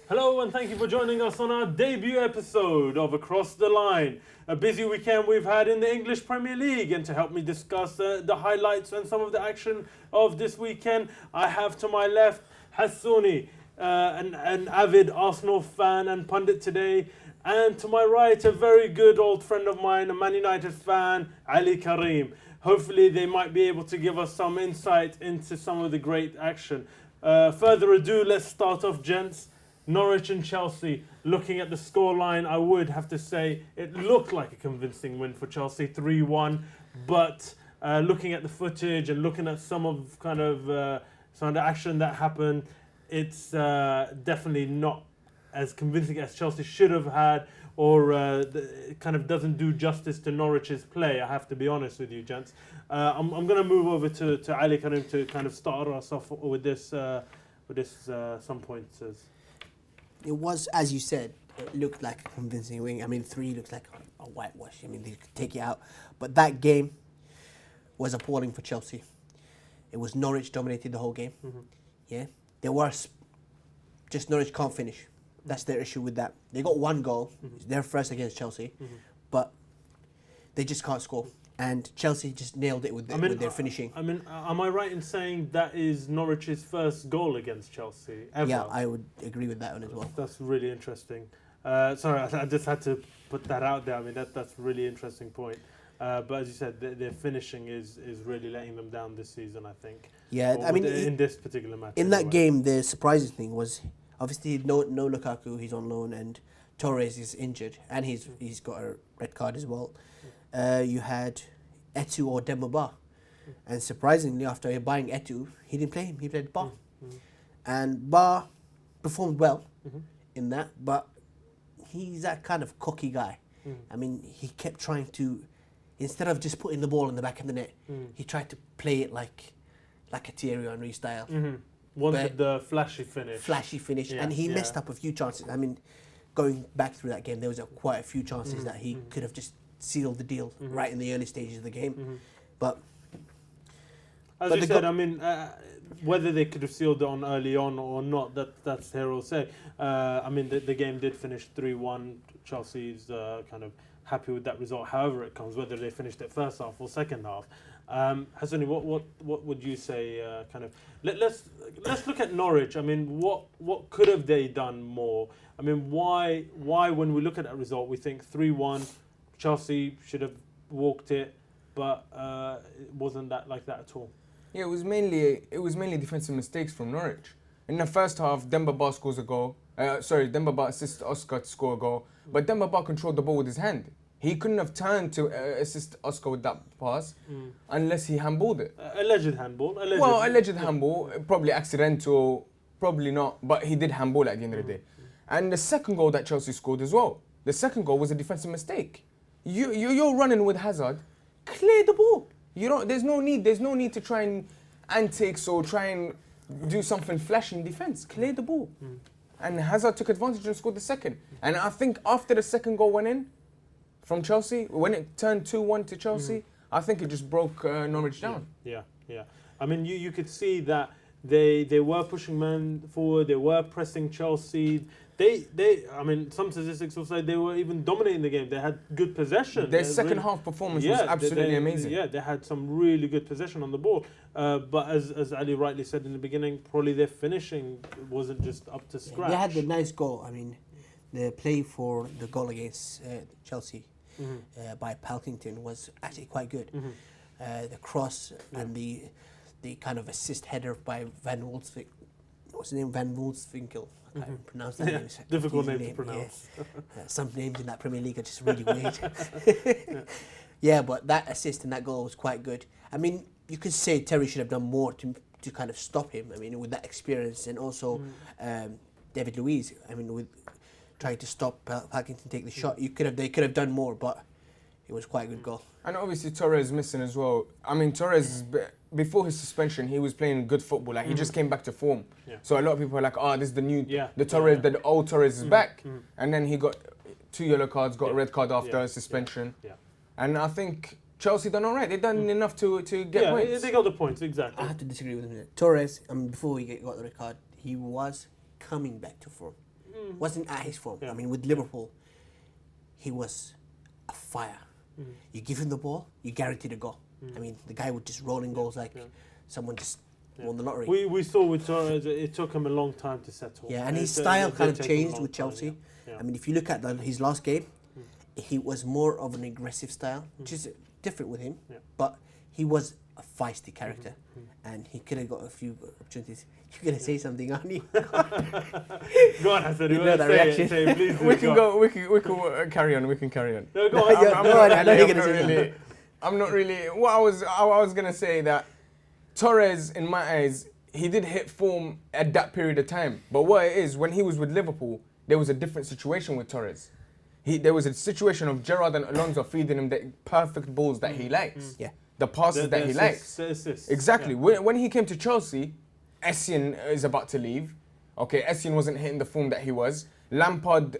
Hello and thank you for joining us on our debut episode of Across the Line. A busy weekend we've had in the English Premier League, and to help me discuss the highlights and some of the action of this weekend, I have to my left Hassooni, an avid Arsenal fan and pundit today, and to my right a very good old friend of mine, a Man United fan, Karim. Hopefully they might be able to give us some insight into some of the great action. Further ado, let's start off, gents. Norwich and Chelsea. Looking at the scoreline, I would have to say it looked like a convincing win for Chelsea, 3-1. But looking at the footage and looking at some of some of the action that happened, it's definitely not as convincing as Chelsea should have had, or it kind of doesn't do justice to Norwich's play. I have to be honest with you, gents. I'm going to move over to Ali Karim to kind of start us off with this some pointers. It was, as you said, it looked like a convincing win. I mean, 3 looks like a whitewash. I mean, they could take it out. But that game was appalling for Chelsea. It was Norwich dominated the whole game. Mm-hmm. Yeah, they were just Norwich can't finish. That's their issue with that. They got 1 goal. Mm-hmm. It's their first against Chelsea, but they just can't score. And Chelsea just nailed it with their finishing. I mean, am I right in saying that is Norwich's first goal against Chelsea ever? Yeah, I would agree with that one as well. That's really interesting. Sorry, I just had to put that out there. I mean, that's a really interesting point. But as you said, their finishing is really letting them down this season, I think. Yeah, I mean, in this particular match. In that game, the surprising thing was obviously no Lukaku, he's on loan, and Torres is injured, and he's got a red card as well. You had Etu or Demba Ba. And surprisingly, after buying Etu, he didn't play him, he played Ba. And Ba performed well in that, but he's that kind of cocky guy. I mean, he kept trying to, instead of just putting the ball in the back of the net, he tried to play it like a Thierry Henry style. Wanted the flashy finish. And he messed up a few chances. I mean, going back through that game, there was quite a few chances that he could have just sealed the deal right in the early stages of the game. But as you said, I mean, whether they could have sealed it on early on or not, that's here or say. I mean, the game did finish 3-1. Chelsea's kind of happy with that result, however it comes, whether they finished it first half or second half. Hassooni, what would you say? Kind of let's look at Norwich. I mean, what could have they done more? I mean, why when we look at that result, we think 3-1. Chelsea should have walked it, but it wasn't like that at all. Yeah, it was mainly defensive mistakes from Norwich. In the first half, Demba Ba scores a goal. Demba Ba assists Oscar to score a goal, but Demba Ba controlled the ball with his hand. He couldn't have turned to assist Oscar with that pass unless he handballed it. Alleged handball. Alleged handball, probably accidental, probably not, but he did handball at the end of the day. And the second goal that Chelsea scored as well. The second goal was a defensive mistake. You're running with Hazard, clear the ball. There's no need to try and antics or try and do something flashy in defense. Clear the ball. And Hazard took advantage and scored the second. And I think after the second goal went in from Chelsea, when it turned 2-1 to Chelsea, I think it just broke Norwich down. Yeah. I mean, you could see that they were pushing men forward. They were pressing Chelsea. I mean, some statistics will say they were even dominating the game. They had good possession. Their second half performance was absolutely amazing. Yeah, they had some really good possession on the ball. But as Ali rightly said in the beginning, probably their finishing wasn't just up to scratch. They had the nice goal. I mean, the play for the goal against Chelsea by Palkington was actually quite good. The cross and the kind of assist header by Van Wolfswinkel. What's his name? Van Wolfswinkel. I can't even pronounce that name. Difficult name to pronounce. Yeah. Some names in that Premier League are just really weird. But that assist and that goal was quite good. I mean, you could say Terry should have done more to kind of stop him. I mean, with that experience, and also David Luiz. I mean, with trying to stop Palkington take the shot, they could have done more, but it was quite a good goal. And obviously Torres missing as well. I mean, Torres, before his suspension, he was playing good football. Like, he just came back to form. Yeah. So a lot of people are like, this is the new, the Torres, the old Torres is back. And then he got 2 yellow cards, got a red card after a suspension. Yeah. And I think Chelsea done all right. They've done enough to get points. Yeah, they got the points, exactly. I have to disagree with him. Torres, before he got the red card, he was coming back to form. wasn't at his form. Yeah. I mean, with Liverpool, he was a fire. You give him the ball, you guaranteed a goal. I mean, the guy would just roll in goals like someone just won the lottery. We saw with Torres, it took him a long time to settle. Yeah, and his It style did kind of take him a changed long with time, Chelsea. yeah. I mean, if you look at his last game, he was more of an aggressive style, which is different with him. Yeah. But he was a feisty character, and he could have got a few opportunities. You're gonna say something, aren't you? Go on, Hassan. You know that reaction. Say it, please. We can go. We can carry on. We can carry on. No, go on. Yeah, go on, I know you're gonna say something. I'm not really. What I was gonna say that Torres, in my eyes, he did hit form at that period of time. But what it is, when he was with Liverpool, there was a different situation with Torres. There was a situation of Gerrard and Alonso feeding him the perfect balls that he likes. Yeah. The passes that he likes. Assists. Exactly. Yeah. When he came to Chelsea, Essien is about to leave. Okay, Essien wasn't hitting the form that he was. Lampard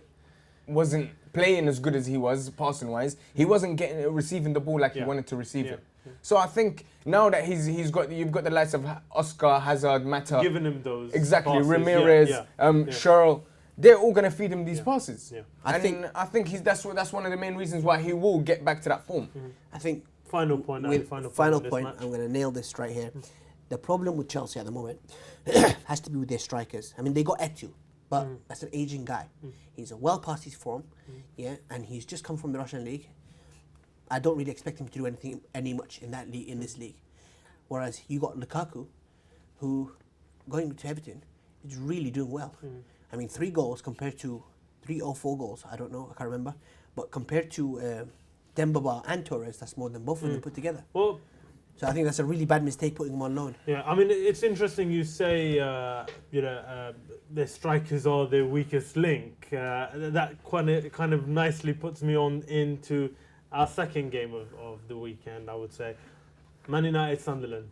wasn't playing as good as he was, passing-wise. He wasn't receiving the ball like he wanted to receive it. So I think now that you've got the likes of Oscar, Hazard, Mata, Giving him those exactly, passes. Ramirez, Sherrill, they're all gonna feed him these passes. Yeah. I think that's one of the main reasons why he will get back to that form. I think Final point. final on this point. match. I'm gonna nail this right here. The problem with Chelsea at the moment has to be with their strikers. I mean, they got Etu, but that's an aging guy. He's well past his form, and he's just come from the Russian league. I don't really expect him to do any much in that league, in this league. Whereas you got Lukaku, who going to Everton is really doing well. I mean, 3 goals compared to 3 or 4 goals. I don't know. I can't remember. But compared to Dembaba and Torres, that's more than both of them put together. Well, so I think that's a really bad mistake putting him on loan. yeah, I mean, it's interesting you say, the strikers are their weakest link. That kind of nicely puts me on into our second game of the weekend, I would say. Man United, Sunderland.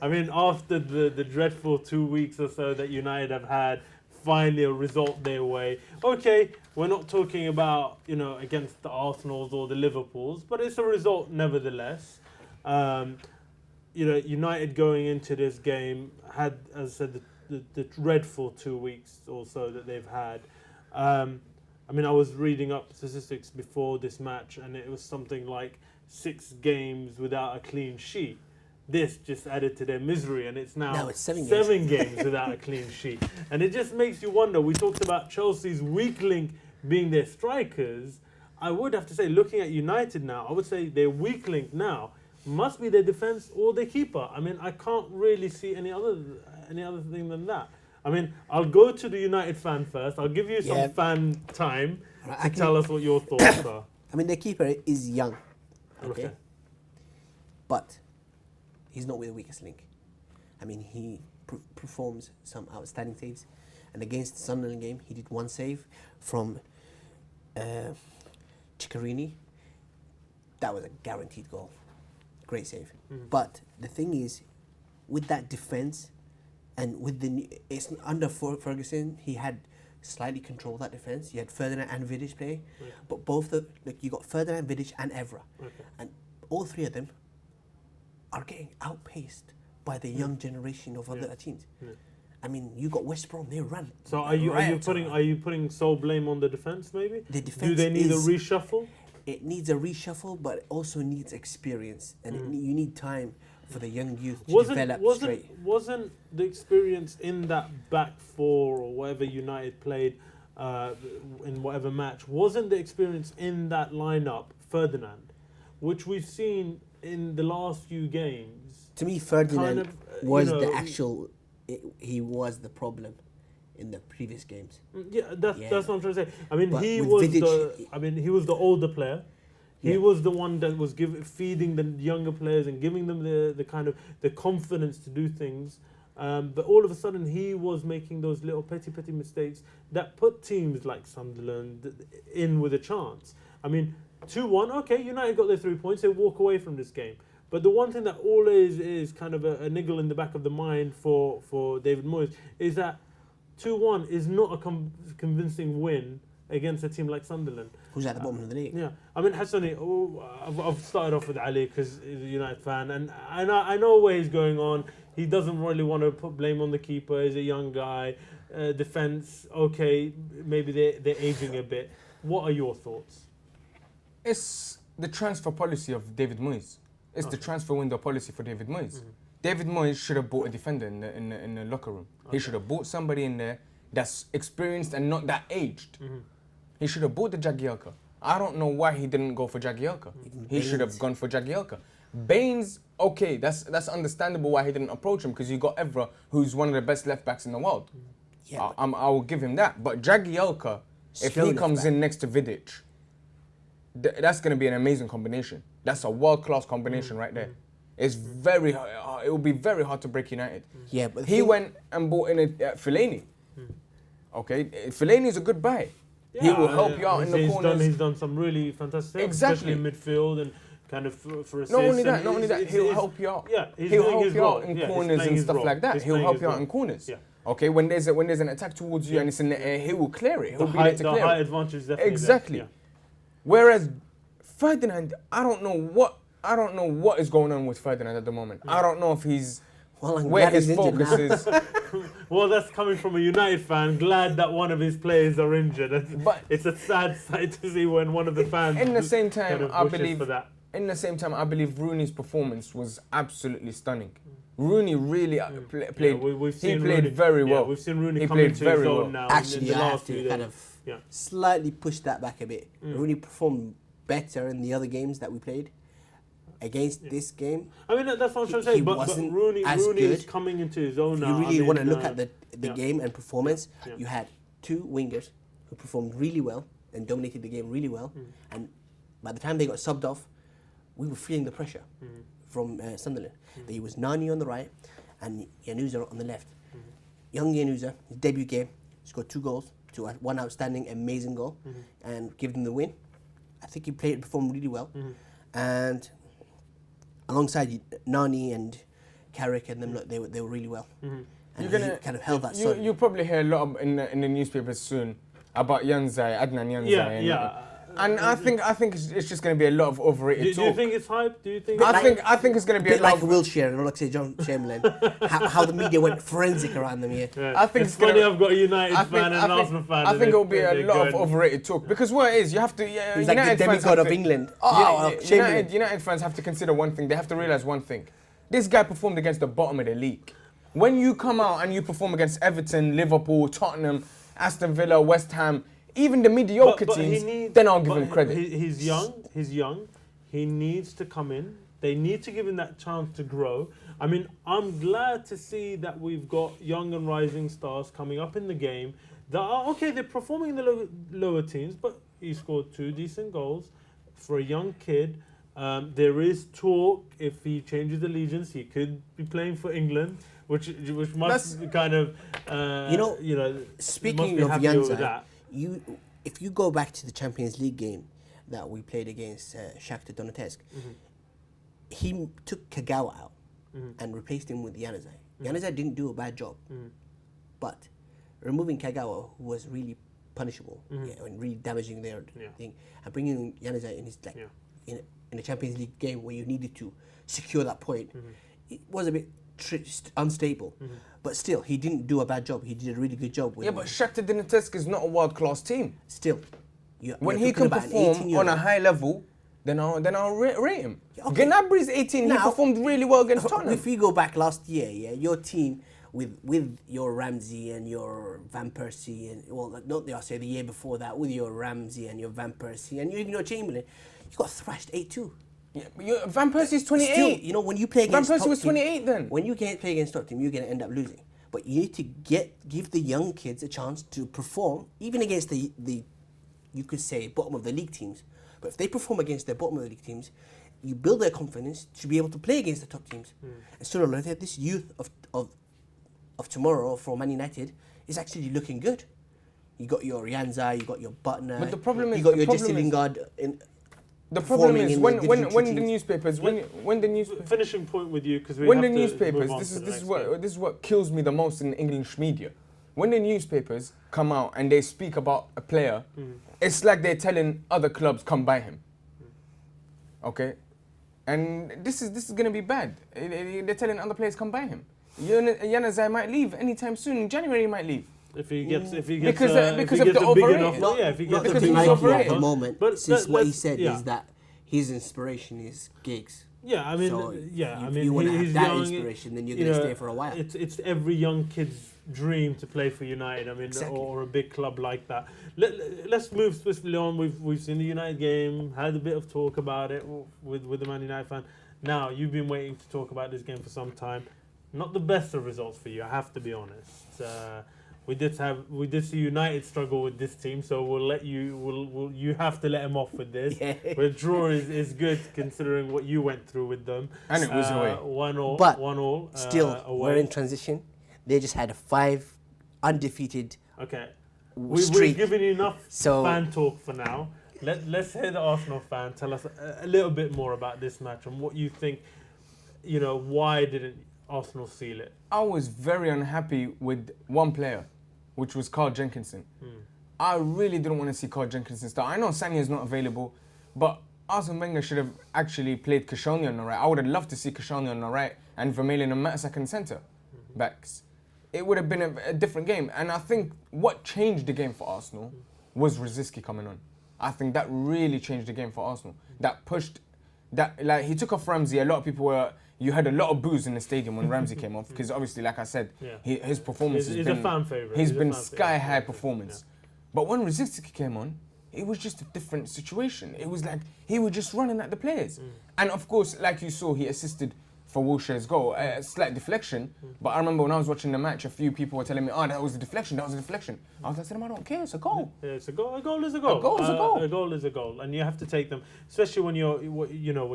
I mean, after the dreadful 2 weeks or so that United have had, finally a result their way. Okay, we're not talking about, against the Arsenals or the Liverpools, but it's a result nevertheless. United going into this game had, as I said, the dreadful 2 weeks or so that they've had. I mean, I was reading up statistics before this match, and it was something like 6 games without a clean sheet. This just added to their misery, and it's now it's 7 games without a clean sheet. And it just makes you wonder. We talked about Chelsea's weak link being their strikers. I would have to say, looking at United now, I would say their weak link now must be their defence or their keeper. I mean, I can't really see any other thing than that. I mean, I'll go to the United fan first. I'll give you some fan time to tell us what your thoughts are. I mean, their keeper is young. Okay. But he's not with the weakest link. I mean, he performs some outstanding saves. And against the Sunderland game, he did 1 save from Ciccarini. That was a guaranteed goal. Great save. But the thing is, with that defence, and with it's under Ferguson, he had slightly controlled that defence. You had Ferdinand and Vidic play, but you got Ferdinand, Vidic, and Evra, and all 3 of them are getting outpaced by the young generation of other teams. I mean, you got West Brom; they ran. So are you putting sole blame on the defence? Maybe the defence. Do they need a reshuffle? It needs a reshuffle, but it also needs experience, and you need time for the young youth to develop straight. Wasn't the experience in that back 4 or whatever United played in whatever match, wasn't the experience in that lineup Ferdinand, which we've seen in the last few games? To me, Ferdinand was the actual. He was the problem in the previous games. Yeah, that's what I'm trying to say. I mean, But he with was the older player. He was the one that was feeding the younger players and giving them the kind of the confidence to do things. But all of a sudden, he was making those little petty mistakes that put teams like Sunderland in with a chance. I mean, 2-1, okay, United got their 3 points. They walk away from this game. But the one thing that always is kind of a niggle in the back of the mind for David Moyes is that 2-1 is not a convincing win against a team like Sunderland. Who's at the bottom of the league? Yeah, I mean, Hassooni, I've started off with Ali because he's a United fan, and I know where he's going on. he doesn't really want to put blame on the keeper. He's a young guy. Defense, okay, maybe they're aging a bit. What are your thoughts? It's the transfer policy of David Moyes. It's the transfer window policy for David Moyes. David Moyes should have bought a defender in the locker room. He should have bought somebody in there that's experienced and not that aged. He should have bought the Jagielka. I don't know why he didn't go for Jagielka. He should have gone for Jagielka. Baines, okay, that's understandable why he didn't approach him, because you got Evra, who's one of the best left backs in the world. Yeah, I will give him that. But Jagielka, if he comes in next to Vidic, that's going to be an amazing combination. That's a world-class combination right there. It's very, it will be very hard to break United. Yeah, but he went and bought in Fellaini. Okay, Fellaini is a good buy. He will help you out in the corners. He's done some really fantastic things, especially in midfield and kind of for assists. Not only that, he'll help you out. Yeah, he'll help you out in corners and stuff like that. He'll help you out in corners. Yeah. Okay, when there's an attack towards you and it's in the air, he will clear it. He'll be there to clear it. The high advantage is definitely exactly. there. Whereas Ferdinand, I don't know what is going on with Ferdinand at the moment. I don't know if he's where his focus is. Well, that's coming from a United fan. Glad that one of his players are injured. But it's a sad sight to see when one of the fans. In the same time, kind of I believe. for that. In the same time, I believe Rooney's performance was absolutely stunning. Rooney really played. He played very well. We've seen Rooney come into his own now. Actually, in the I have last to few kind days. of slightly push that back a bit. Rooney performed better in the other games that we played. Against this game, I mean that's what I'm trying to say. But Rooney is coming into his own now. You really want to look at the game and performance. You had two wingers who performed really well and dominated the game really well. And by the time they got subbed off, we were feeling the pressure from Sunderland. There was Nani on the right and Yanuza on the left. Young Yanuza, his debut game, scored 2 goals to one outstanding, amazing goal, and give them the win. I think he performed really well, and alongside Nani and Carrick and them, they were really well. And he kind of held that. You probably hear a lot in the newspapers soon about Januzaj, Adnan Januzaj. And I think it's just going to be a lot of overrated talk. Do you think it's hype? Do you think? I think it's going to be a bit like Wilshere and like say John Chamberlain. how the media went forensic around them here. Yeah. I think it's funny. I've got a United fan and an Arsenal fan. I think it'll be a lot of overrated talk, because what it is, you have to. He's like the demigod of England. United fans have to consider one thing. They have to realize one thing. This guy performed against the bottom of the league. When you come out and you perform against Everton, Liverpool, Tottenham, Aston Villa, West Ham, even the mediocre teams, then I'll give him credit. He's young. He needs to come in. They need to give him that chance to grow. I mean, I'm glad to see that we've got young and rising stars coming up in the game that are, okay, they're performing in the lower teams, but he scored 2 decent goals for a young kid. There is talk, if he changes allegiance, he could be playing for England, which must be kind of, speaking of Januzaj, if you go back to the Champions League game that we played against Shakhtar Donetsk, he took Kagawa out and replaced him with Januzaj. Januzaj didn't do a bad job, but removing Kagawa, who was really punishable and really damaging their thing, and bringing Januzaj in his in a Champions League game where you needed to secure that point, it was a bit unstable. But still, he didn't do a bad job. He did a really good job. With but Shakhtar Donetsk is not a world-class team. Still, when he can perform on a high level, then I'll rate him. Okay. Gnabry's 18. He performed really well against Tottenham. If we go back last year, your team with your Ramsey and your Van Persie, and the year before that, with your Ramsey and your Van Persie and even your Chamberlain, you got thrashed 8-2. Yeah, Van Persie's 28. Still, when you play against Van Persie was 28 then. When you play against top team, you're going to end up losing. But you need to give the young kids a chance to perform, even against the you could say bottom of the league teams. But if they perform against the bottom of the league teams, you build their confidence to be able to play against the top teams. And sooner or later, this youth of tomorrow for Man United is actually looking good. You got your Januzaj, you got your Butner, but the problem is, you got your Jesse Lingard. The problem is when the newspapers finishing point with you, because when the newspapers this is what kills me the most in English media. When the newspapers come out and they speak about a player, it's like they're telling other clubs come buy him. Okay, and this is going to be bad. They're telling other players come buy him. Januzaj might leave anytime soon. In January, he might leave. If he gets Because of if he the gets a big overrated. enough, Not, yeah, if he not gets a because looking big he's like enough it at overrated. the offer. moment. But Since what he let's- said yeah. is that his inspiration is gigs. Yeah, I mean, So yeah, I if mean, you want to he's have that young, inspiration, then you're you going to know, stay for a while. It's every young kid's dream to play for United. I mean, Exactly. or a big club like that. Let's move swiftly on. We've seen the United game, had a bit of talk about it with the Man United fan. Now you've been waiting to talk about this game for some time. Not the best of results for you, I have to be honest. We did see United struggle with this team, so we'll let you. You have to let him off with this. Yeah. But draw is good considering what you went through with them. And it was away. 1-1. But 1-1. Still, away. we're in transition. They just had a 5 undefeated Okay. streak. We've given you enough So- fan talk for now. Let's hear the Arsenal fan tell us a little bit more about this match and what you think. You know, why didn't Arsenal seal it? I was very unhappy with one player, which was Carl Jenkinson. I really didn't want to see Carl Jenkinson start. I know Sanya is not available, but Arsene Wenger should have actually played Koscielny on the right. I would have loved to see Koscielny on the right and Vermaelen and Mertesacker in centre backs. It would have been a different game. And I think what changed the game for Arsenal was Rosicky coming on. I think that really changed the game for Arsenal. That pushed, like he took off Ramsey. A lot of people were, you had a lot of boos in the stadium when Ramsey came off because obviously, like I said, Yeah. his performance He's has a been, fan favourite. he's He's a been fan sky high favourite. performance. But when Rosicky came on, it was just a different situation. It was like he was just running at the players. And of course, like you saw, he assisted for Wilshere's goal, a slight deflection. But I remember when I was watching the match, a few people were telling me, "Oh, that was a deflection. That was a deflection." I was like, "I don't care. It's a goal." Yeah, it's a goal. A goal is a goal. A goal is a goal. A goal is a goal, and you have to take them, especially when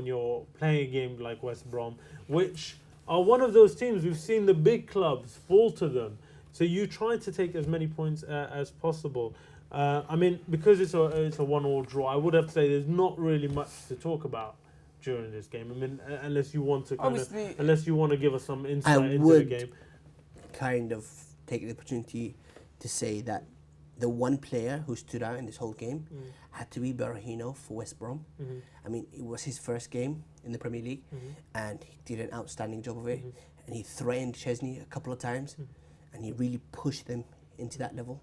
you're playing a game like West Brom, which are one of those teams we've seen the big clubs fall to them. So you try to take as many points as possible. I mean, because it's a 1-1 draw, I would have to say there's not really much to talk about during this game. I mean, unless you want to unless you want to give us some insight into the would game. kind of take the opportunity to say that the one player who stood out in this whole game had to be Berahino for West Brom. I mean, it was his first game in the Premier League, and he did an outstanding job of it. And he threatened Chesney a couple of times, and he really pushed them into that level.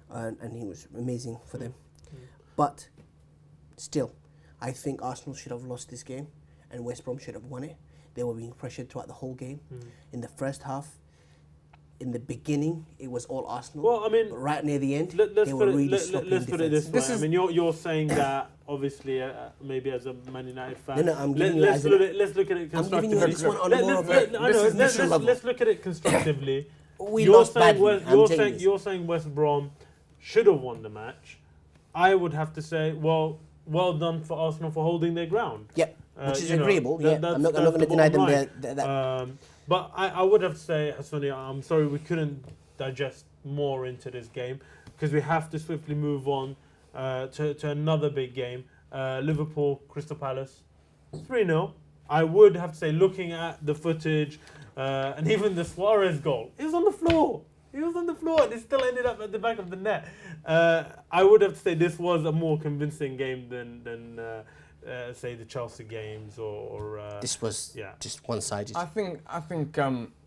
And he was amazing for them. But still, I think Arsenal should have lost this game, and West Brom should have won it. They were being pressured throughout the whole game. In the first half, in the beginning, it was all Arsenal. Well, I mean, but right near the end, let's they were put it, really sloppy in let's put it this defence. way. I mean, you're saying that obviously, maybe as a Man United fan. No, I'm giving you let's as look a- at let's look at it I'm giving constructively. you this one on a more of a neutral level. Let's look at it constructively. We You're lost saying badly. I'm saying this. you're saying West Brom should have won the match. I would have to say, well done for Arsenal for holding their ground. Yep, which is you know, agreeable. that- I'm that's not going to the deny them bottom that. line. But I would have to say, Hassooni, I'm sorry we couldn't digest more into this game because we have to swiftly move on to another big game. Liverpool, Crystal Palace, 3-0. I would have to say, looking at the footage and even the Suarez goal, it was on the floor. He was on the floor and it still ended up at the back of the net. I would have to say this was a more convincing game than say the Chelsea games or This was just one-sided. I think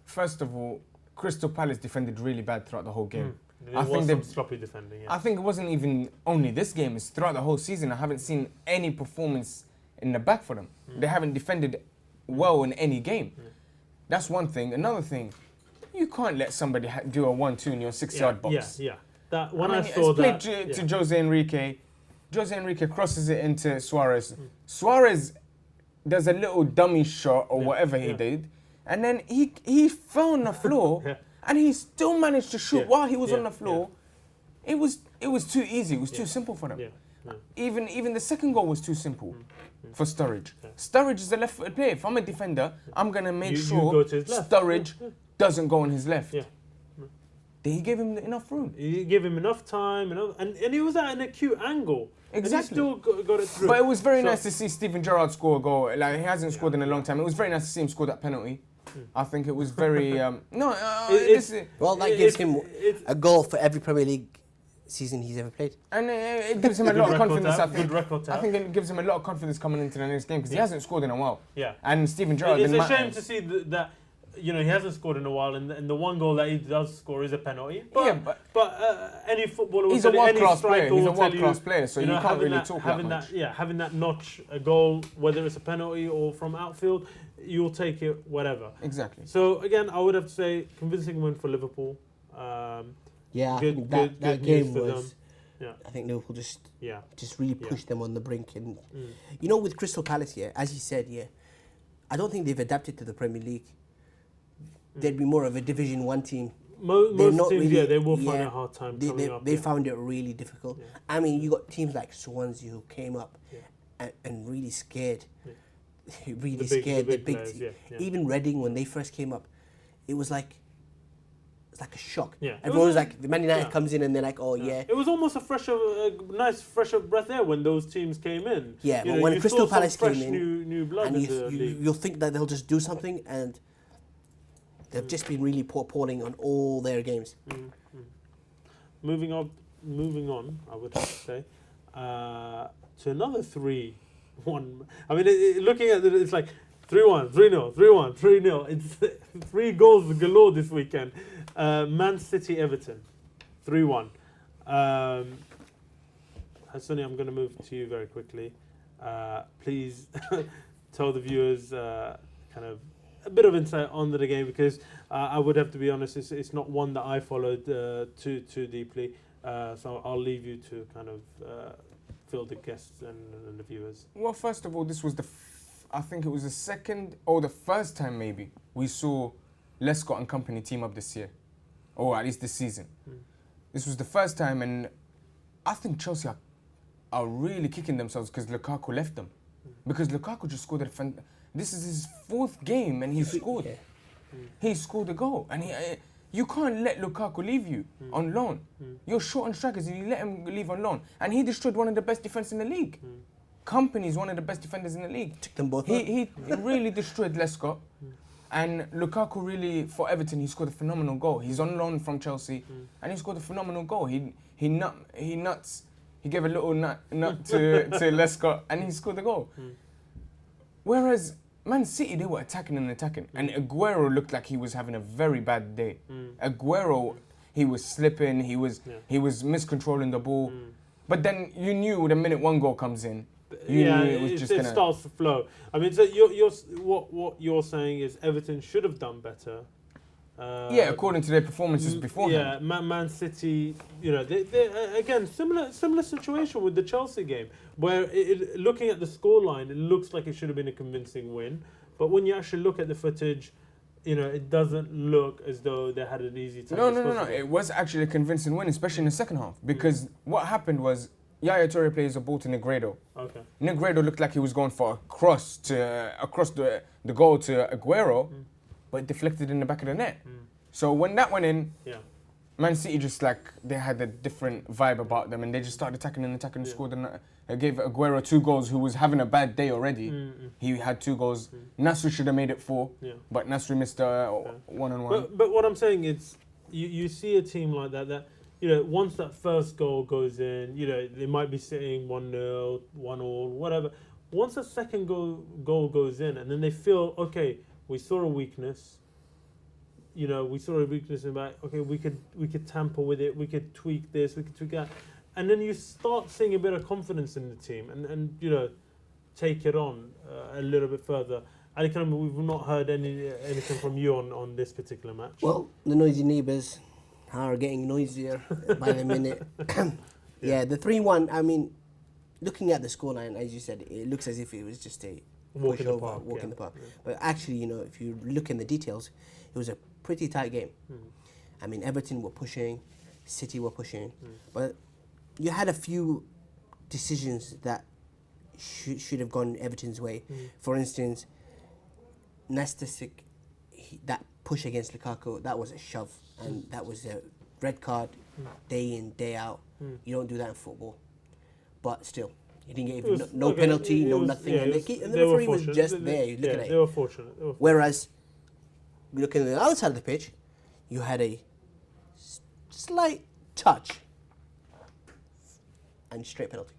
first of all, Crystal Palace defended really bad throughout the whole game. There was some sloppy defending. Yeah. I think it wasn't even only this game, it's throughout the whole season. I haven't seen any performance in the back for them. They haven't defended well in any game. That's one thing. Another thing, you can't let somebody do a 1-2 in your 6-yard box. Yeah. That when I I mean, saw it's that played to Jose Enrique. Jose Enrique crosses it into Suarez. Suarez does a little dummy shot or whatever he did, and then he fell on the floor, and he still managed to shoot while he was on the floor. It was too easy. It was too simple for them. Even the second goal was too simple for Sturridge. Sturridge is a left-footed player. If I'm a defender, I'm gonna make sure go to his left. Sturridge doesn't go on his left. Yeah. He gave him enough room. He gave him enough time, and he was at an acute angle. Exactly. And he still got it through. But it was very nice to see Steven Gerrard score a goal. Like, he hasn't scored in a long time. It was very nice to see him score that penalty. I think it was very... Well, that it- gives it's- him it's- a goal for every Premier League season he's ever played. And it gives him a Good lot of record confidence, to I have, think. good record to I have. think it gives him a lot of confidence coming into the next game because he hasn't scored in a while. Yeah. And Steven Gerrard... It's in a my shame eyes- to see that he hasn't scored in a while, and the one goal that he does score is a penalty. But, any footballer will he's a tell you, any world-class striker player. He's a will tell world-class you, player, so you can't really talk that much. Having that notch, a goal, whether it's a penalty or from outfield, you'll take it, whatever. Exactly. So again, I would have to say convincing win for Liverpool. I think that game was. Yeah. I think Liverpool just Yeah. really pushed them on the brink, and Mm. with Crystal Palace, as you said, I don't think they've adapted to the Premier League. They'd be more of a Division 1 team. Most not teams, really- they will find yeah, a hard time They coming up. they found it really difficult. Yeah. I mean, you got teams like Swansea who came up Yeah. and really scared, really The big- scared the the big big. players, yeah. Even Reading, when they first came up, it was like a shock. Yeah. It Everyone was was like, the Man United yeah. comes in and they're like, oh yeah. It was almost a nice fresh breath air when those teams came in. Yeah, You but know, when you Crystal saw some Palace fresh came in, new blood and in the league. you'll think that they'll just do something, and they've just been really appalling on all their games. Moving on, I would have to say, to another 3-1. I mean, looking at it, it's like 3-1, 3-0, 3-1, 3-0. It's 3 goals galore this weekend. Man City, Everton, 3-1. Hassooni, I'm going to move to you very quickly. Please tell the viewers kind of a bit of insight onto the game, because I would have to be honest, it's not one that I followed too deeply. So I'll leave you to kind of fill the guests and the viewers. Well, first of all, this was I think it was the second or the first time maybe we saw Lescott and company team up this year, or at least this season. This was the first time, and I think Chelsea are really kicking themselves because Lukaku left them. Because Lukaku just scored this is his 4th game and he scored. Yeah. He scored a goal, and you can't let Lukaku leave you on loan. You're short on strikers and you let him leave on loan. And he destroyed one of the best defenders in the league. Company is one of the best defenders in the league. Took them both. He really destroyed Lescott. And Lukaku really, for Everton, he scored a phenomenal goal. He's on loan from Chelsea, and he scored a phenomenal goal. He gave a little nut to Lescott, and he scored the goal. Whereas Man City, they were attacking, and Aguero looked like he was having a very bad day. Aguero, he was slipping, he was miscontrolling the ball. But then you knew the minute one goal comes in, you knew it was just gonna. It starts to flow. I mean, so what you're saying is Everton should have done better. According to their performances beforehand. Yeah, Man City, they again similar situation with the Chelsea game, where looking at the scoreline, it looks like it should have been a convincing win, but when you actually look at the footage, it doesn't look as though they had an easy time. No. It was actually a convincing win, especially in the second half, because what happened was Yaya Toure plays a ball to Negredo. Okay. Negredo looked like he was going for a cross across the goal to Aguero, but it deflected in the back of the net. So when that went in, Man City just they had a different vibe about them, and they just started attacking and scored. And gave Aguero 2 goals, who was having a bad day already. He had 2 goals. Nasri should have made it 4, but Nasri missed a one-on-one. But what I'm saying is, you see a team like that, once that first goal goes in, they might be sitting 1-0, 1-1, whatever. Once the second goal goes in, and then they feel, okay, we saw a weakness. We saw a weakness in that. Okay, we could tamper with it. We could tweak this. We could tweak that, and then you start seeing a bit of confidence in the team, and take it on a little bit further. Ali Karim, we've not heard anything from you on this particular match. Well, the noisy neighbours are getting noisier by the minute. The 3-1. I mean, looking at the scoreline, as you said, it looks as if it was just a walk in the park. Yeah. But actually, if you look in the details, it was a pretty tight game. I mean, Everton were pushing, City were pushing, but you had a few decisions that should have gone Everton's way. For instance, Nastasic, that push against Lukaku, that was a shove, and that was a red card, day in, day out. You don't do that in football. But still, he didn't get no penalty, nothing. And the referee was just there, looking at it. They were fortunate. Whereas, looking at the other side of the pitch, you had a slight touch and straight penalty.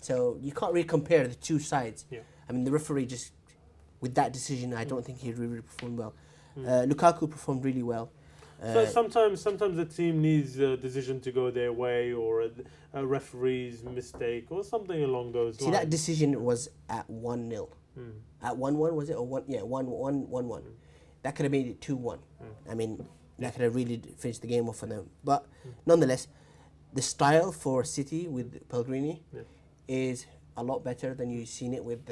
So you can't really compare the two sides. I mean, the referee just with that decision, I don't think he really performed well. Lukaku performed really well. So sometimes the team needs a decision to go their way, or a referee's mistake, or something along those lines. See, that decision was at 1-0. At 1-1, was it? Or 1? Yeah, 1-1. That could have made it 2-1. I mean, that could have really finished the game off for them. But nonetheless, the style for City with Pellegrini is a lot better than you've seen it with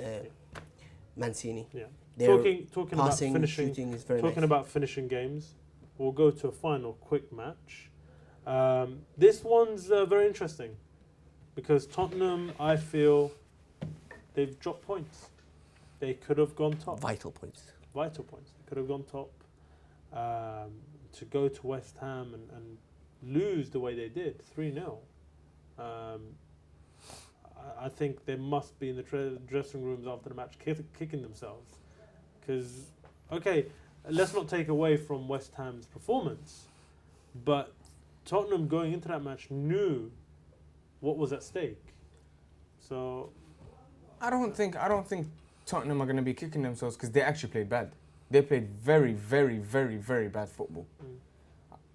Mancini. Yeah. Their Talking passing, about finishing, shooting is very talking nice. about finishing games, we'll go to a final quick match. This one's very interesting because Tottenham, I feel, they've dropped points. They could have gone top. Vital points. Vital points. They could have gone top. To go to West Ham and lose the way they did, 3-0. I think they must be in the dressing rooms after the match kicking themselves. Because, okay, let's not take away from West Ham's performance, but Tottenham going into that match knew what was at stake. So I don't think Tottenham are going to be kicking themselves because they actually played bad. They played very, very, very, very bad football.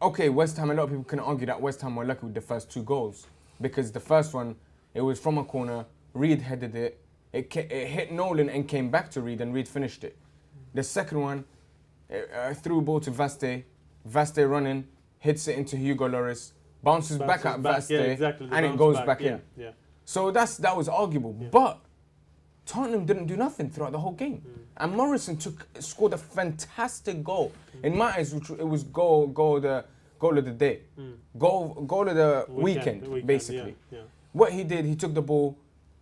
Okay, West Ham, a lot of people can argue that West Ham were lucky with the first 2 goals because the first one, it was from a corner, Reed headed it, it hit Nolan and came back to Reed and Reed finished it. The second one, threw ball to Vaste running, hits it into Hugo Lloris, bounces back at Vaste, and it goes back in. Yeah. So that was arguable, but Tottenham didn't do nothing throughout the whole game. And Morrison scored a fantastic goal. In my eyes, it was goal of the day. Goal of the weekend basically. Yeah. What he did, he took the ball,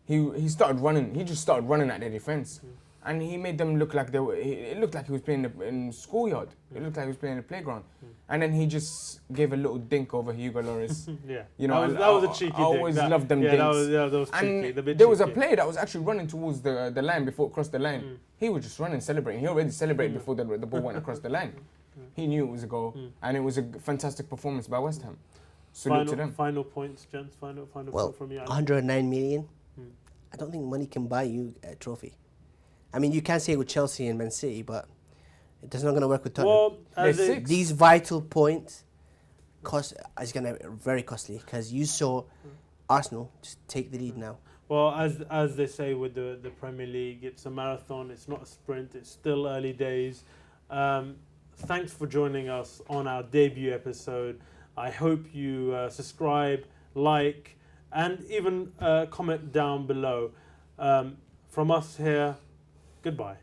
he started running. He just started running at their defence. And he made them look like it looked like he was playing in schoolyard. It looked like he was playing in the playground. And then he just gave a little dink over Hugo Lloris. Yeah. You know, that was a cheeky dink. I always loved them dinks. That was cheeky. And there was a player that was actually running towards the line before it crossed the line. He was just running, celebrating. He already celebrated before the ball went across the line. He knew it was a goal. And it was a fantastic performance by West Ham. Salute to them. Final points, gents. Final point from you. 109 million. I don't think money can buy you a trophy. I mean, you can say it with Chelsea and Man City, but it's not going to work with Tottenham. Well, these vital points is going to be very costly because you saw Arsenal just take the lead now. Well, as they say with the Premier League, it's a marathon. It's not a sprint. It's still early days. Thanks for joining us on our debut episode. I hope you subscribe, like, and even comment down below. From us here, goodbye.